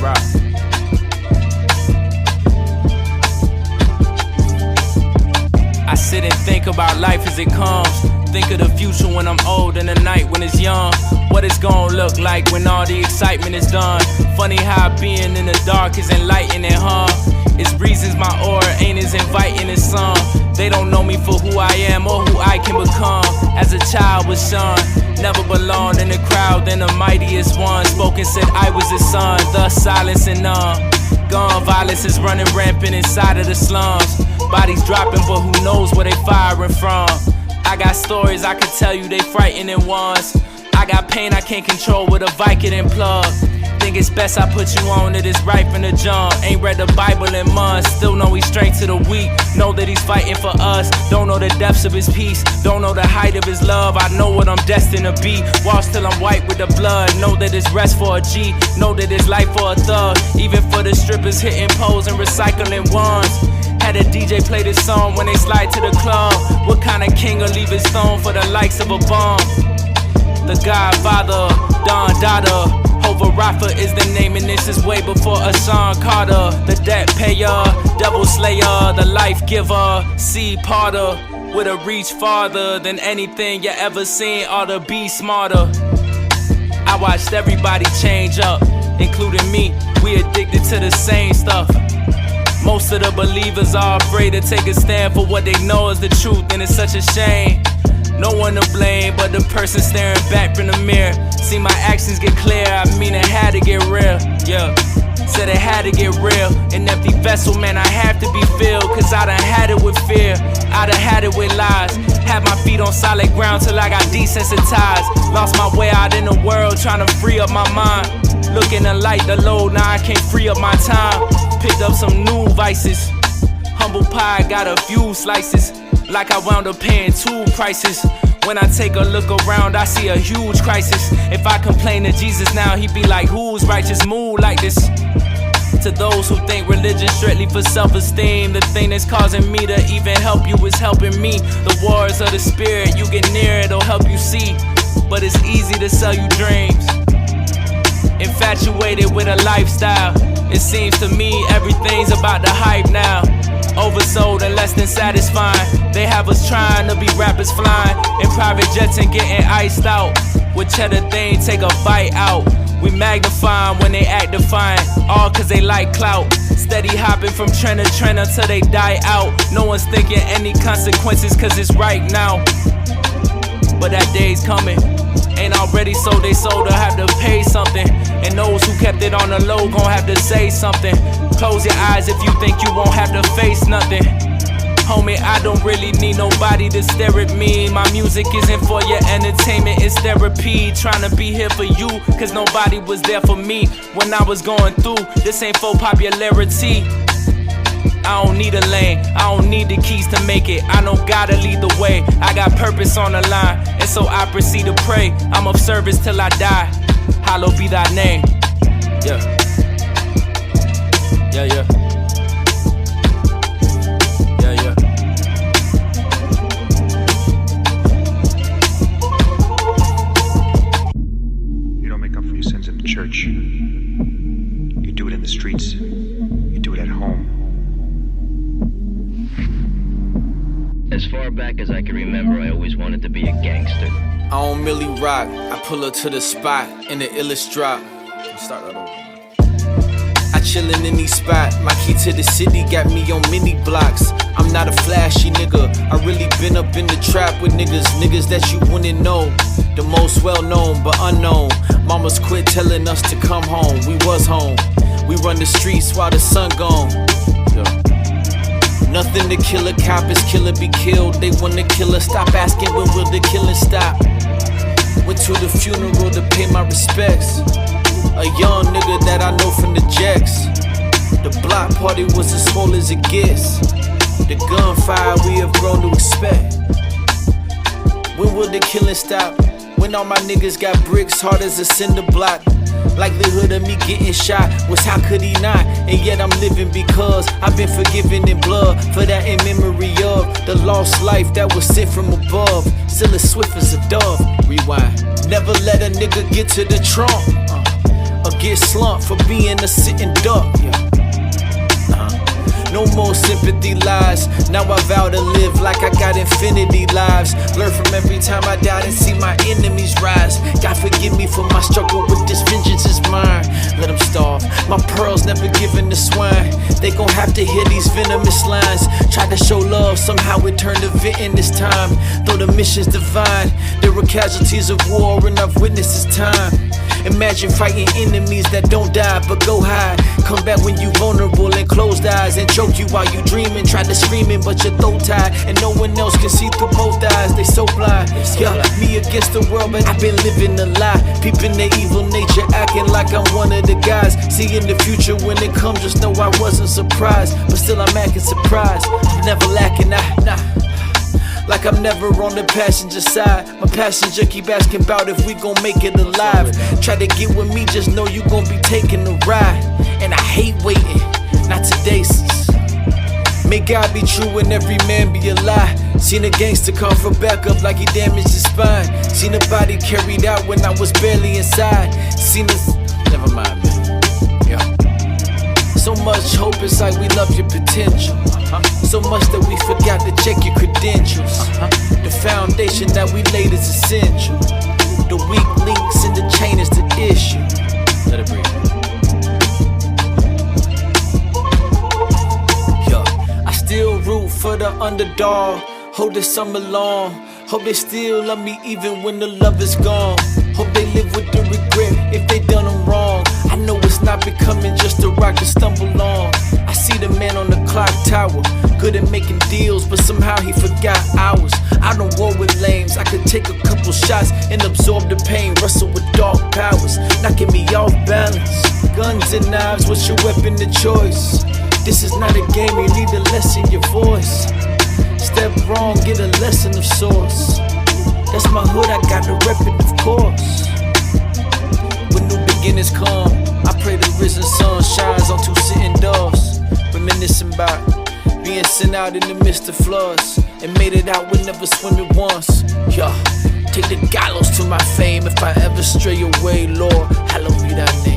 rock. I sit and think about life as it comes. Think of the future when I'm old and the night when it's young. What it's gonna look like when all the excitement is done. Funny how being in the dark is enlightening, huh? It's reasons my aura ain't as inviting as some. They don't know me for who I am or who I can become. As a child was shunned, never belonged in the crowd, then the mightiest one. Spoken said I was his son, thus silence and numb. Gun violence is running rampant inside of the slums. Bodies dropping, but who knows where they firing from. I got stories I could tell you, they frightening ones. I got pain I can't control with a Vicodin plug. Think it's best I put you on that it's right from the jump. Ain't read the Bible in months, still know he's straight to the weak. Know that he's fighting for us, don't know the depths of his peace. Don't know the height of his love, I know what I'm destined to be. Watch till I'm white with the blood, know that it's rest for a G. Know that it's life for a thug, even for the strippers hitting poles and recycling ones. Had a DJ play this song when they slide to the club. What kind of king will leave his throne for the likes of a bomb? The Godfather, Don Dada. Hova Rafa is the name, and this is way before Hassan Carter. The debt payer, devil slayer, the life giver, seed parter. With a reach farther than anything you ever seen, ought to be smarter. I watched everybody change up, including me. We addicted to the same stuff. Most of the believers are afraid to take a stand for what they know is the truth, and it's such a shame. No one to blame but the person staring back from the mirror. See my actions get clear, I mean it had to get real, yeah. Said it had to get real. An empty vessel, man, I have to be filled. Cause I done had it with fear, I done had it with lies. Had my feet on solid ground till I got desensitized. Lost my way out in the world trying to free up my mind. Looking to light the load, now I can't free up my time. Picked up some new vices. Humble pie got a few slices. Like I wound up paying 2 prices. When I take a look around, I see a huge crisis. If I complain to Jesus now, he'd be like, who's righteous? Move like this. To those who think religion strictly for self-esteem, the thing that's causing me to even help you is helping me. The wars of the spirit, you get near it, it'll help you see. But it's easy to sell you dreams. Infatuated with a lifestyle. It seems to me everything's about the hype now. Oversold and less than satisfying. They have us trying to be rappers flying in private jets and getting iced out. With cheddar they ain't take a bite out. We magnify 'em when they act defiant, all cause they like clout. Steady hopping from trend to trend until they die out. No one's thinking any consequences cause it's right now. But that day's coming. Ain't already sold, they sold to have to pay something. And those who kept it on the low gon' have to say something. Close your eyes if you think you won't have to face nothing. Homie, I don't really need nobody to stare at me. My music isn't for your entertainment, it's therapy. Trying to be here for you, cause nobody was there for me when I was going through. This ain't for popularity. I don't need a lane, I don't need the keys to make it. I know gotta lead the way, I got purpose on the line. And so I proceed to pray, I'm of service till I die. Hallowed be thy name. Yeah. Yeah, yeah. Yeah, yeah. You don't make up for your sins in the church. You do it in the streets. You do it at home. As far back as I can remember, I always wanted to be a gangster. I don't really rock, I pull up to the spot in the illest drop. Start that over. I chillin' in these spot, my key to the city got me on mini blocks. I'm not a flashy nigga, I really been up in the trap with niggas that you wouldn't know. The most well known but unknown. Mamas quit telling us to come home, we was home. We run the streets while the sun gone. Nothing to kill a cop is kill or be killed. They wanna kill us, stop asking when will the killing stop. Went to the funeral to pay my respects. A young nigga that I know from the Jacks. The block party was as small as it gets. The gunfire we have grown to expect. When will the killing stop? When all my niggas got bricks hard as a cinder block. Likelihood of me getting shot was how could he not? And yet I'm living because I've been forgiven in blood. For that in memory of the lost life that was sent from above. Still as swift as a dove. Rewind. Never let a nigga get to the trunk or get slumped for being a sitting duck. No more sympathy lies. Now I vow to live like I got infinity lives. Learn from every time I died and see my enemies rise. God forgive me for my struggle with this vengeance is mine. Let them starve. My pearls never given to swine. They gon' have to hear these venomous lines. Try to show love, somehow it turned to venting this time. Though the mission's divine, there were casualties of war and I've witnessed this time. Imagine fighting enemies that don't die but go high. Come back when you vulnerable and closed eyes and choke you while you dreaming. Try to screaming but your throat tied and no one else can see through both eyes. They so blind. Yeah, me against the world, but I've been living a lie. Peeping their evil nature, acting like I'm one of the guys. Seeing the future when it comes, just know I wasn't surprised. But still I'm acting surprised. I'm never lacking, like I'm never on the passenger side. My passenger keep asking about if we gon' make it alive. Try to get with me, just know you gon' be taking a ride. And I hate waiting, not today, sis. May God be true and every man be a lie. Seen a gangster come for backup like he damaged his spine. Seen a body carried out when I was barely inside. Seen us, never mind, man. Yeah. So much hope, it's like we love your potential. So much that we forgot to check your credentials. The foundation that we laid is essential. The weak links in the chain is the issue. Let it breathe. Yeah, I still root for the underdog. Hope this summer long. Hope they still love me even when the love is gone. Hope they live with the regret if they done them wrong. I know it's not becoming just a rock to stumble on. I see the man on the clock tower, good at making deals, but somehow he forgot hours. I don't war with lames, I could take a couple shots and absorb the pain. Wrestle with dark powers, knocking me off balance. Guns and knives, what's your weapon of choice? This is not a game, you need to lessen your voice. Step wrong, get a lesson of sorts. That's my hood, I got to rep it, of course. When new beginnings come, I pray the risen sun shines on two sitting doves. Reminiscing about being sent out in the midst of floods and made it out with never swimming once. Yeah, take the gallows to my fame if I ever stray away, Lord. Hallowed be thy name.